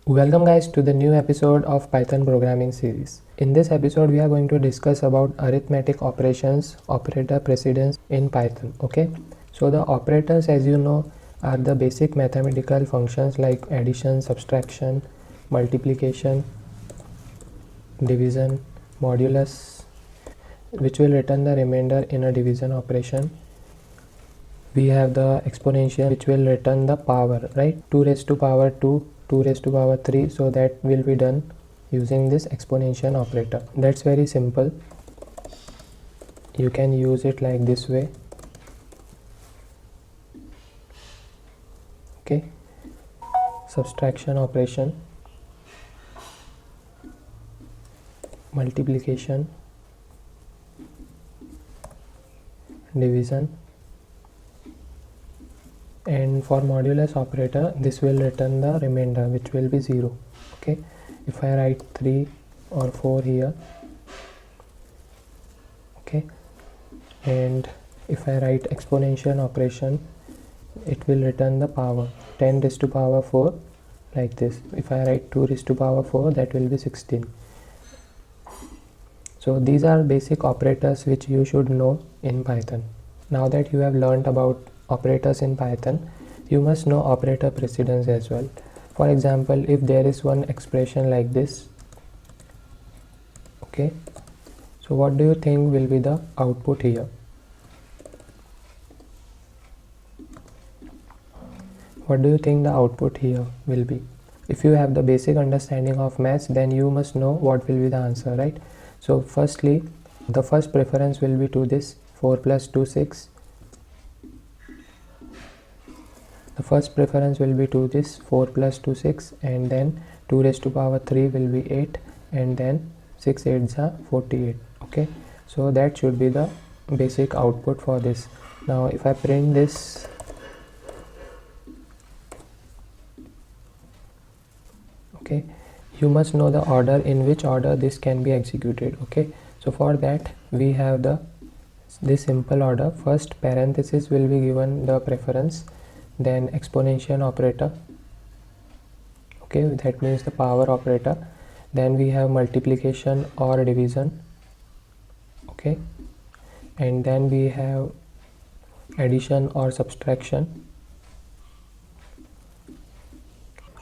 Welcome guys to the new episode of Python programming series. In this episode we are going to discuss about arithmetic operations, operator precedence in Python. Okay, so the operators, as you know, are the basic mathematical functions like addition, subtraction, multiplication, division, modulus, which will return the remainder in a division operation. We have the exponential, which will return the power, right? 2 raised to power 2, 2 raised to power 3, so that will be done using this exponential operator. That's very simple. You can use it like this way. Okay, subtraction operation, multiplication, division, and for modulus operator this will return the remainder, which will be 0. Okay, if I write 3 or 4 here, okay, and if I write exponential operation, it will return the power 10 raised to power 4 like this. If I write 2 raised to power 4, that will be 16. So these are basic operators which you should know in Python. Now that you have learned about operators in Python, you must know operator precedence as well. For example, if there is one expression like this, okay, so what do you think will be the output here? What do you think the output here will be? If you have the basic understanding of maths, then you must know what will be the answer, right? So firstly, the first preference will be to this 4 plus 2 6. The first preference will be to this 4 plus 2 6, and then 2 raised to power 3 will be 8, and then 6 8s are 48. Okay, so that should be the basic output for this. Now if I print this, okay, you must know the order in which order this can be executed. Okay, so for that we have this simple order. First parenthesis will be given the preference, then exponential operator, okay, that means the power operator, then we have multiplication or division, okay, and then we have addition or subtraction.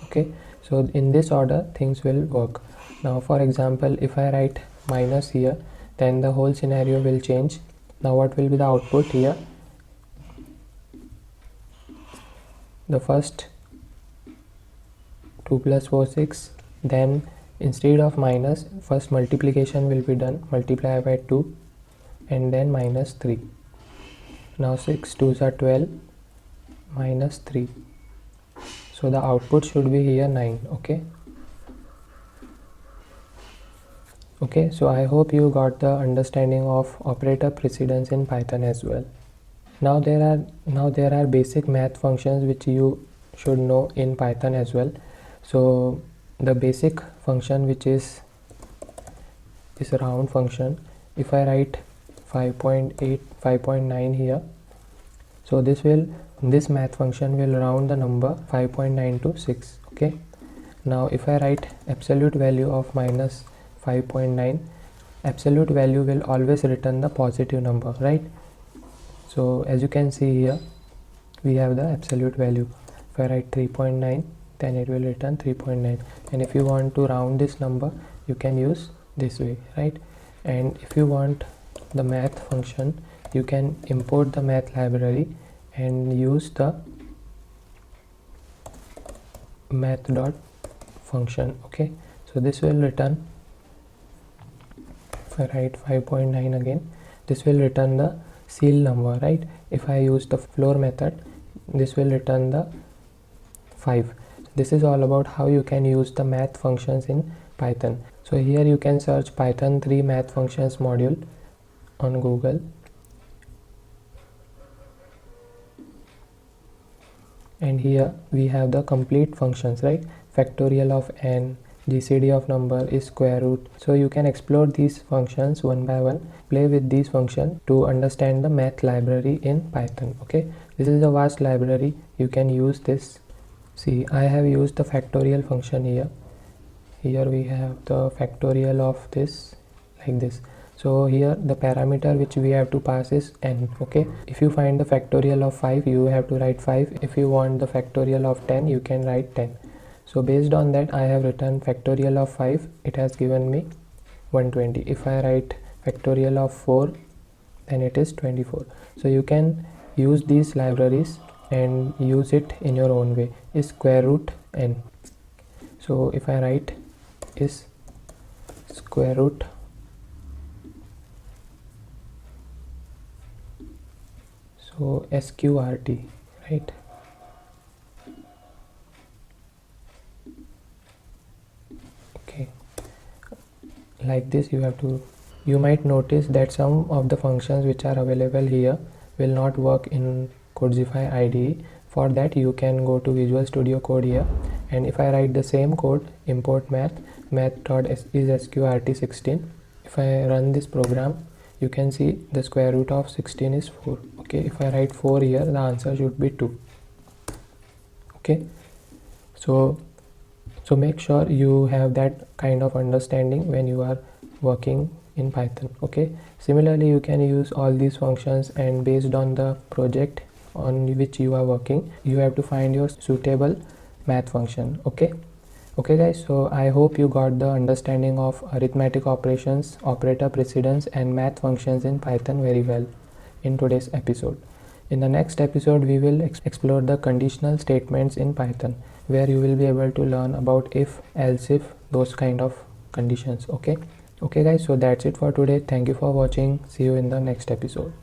Okay, so in this order things will work. Now for example, if I write minus here, then the whole scenario will change. Now what will be the output here? The first 2 plus 4 6, then instead of minus, first multiplication will be done, multiply by 2 and then minus 3. Now 6 2s are 12 minus 3, so the output should be here 9. Okay, so I hope you got the understanding of operator precedence in Python as well. Now there are basic math functions which you should know in Python as well. So the basic function, which is this round function, if I write 5.8 5.9 here, so this math function will round the number 5.9 to 6. Okay, now if I write absolute value of minus 5.9, absolute value will always return the positive number, right? So as you can see here, we have the absolute value. If I write 3.9, then it will return 3.9. And if you want to round this number, you can use this way, right? And if you want the math function, you can import the math library and use the math.function. Okay, so this will return, if I write 5.9 again, this will return the seal number, right? If I use the floor method, this will return the 5. This is all about how you can use the math functions in Python. So here you can search Python 3 math functions module on Google, and here we have the complete functions, right? Factorial of n, GCD of number is square root. So you can explore these functions one by one, play with these functions to understand the math library in Python. Okay, this is a vast library, you can use this See, I have used the factorial function here. Here we have the factorial of this, like this. So here the parameter which we have to pass is n. Okay, if you find the factorial of 5, you have to write 5. If you want the factorial of 10, you can write 10. So based on that, I have written factorial of 5. It has given me 120. If I write factorial of 4, then it is 24. So you can use these libraries and use it in your own way. Is square root n. So if I write is square root so sqrt, right? Okay, like this you have to. You might notice that some of the functions which are available here will not work in Codzify IDE. For that you can go to Visual Studio Code here, and if I write the same code, import math.is_sqrt16, if I run this program, you can see the square root of 16 is 4. Okay, if I write 4 here, the answer should be 2. Okay, so make sure you have that kind of understanding when you are working in Python. Okay, similarly you can use all these functions, and based on the project on which you are working, you have to find your suitable math function. Okay guys, so I hope you got the understanding of arithmetic operations, operator precedence, and math functions in Python very well in today's episode. In the next episode we will explore the conditional statements in Python, where you will be able to learn about if, else if, those kind of conditions. Okay guys, so that's it for today. Thank you for watching. See you in the next episode.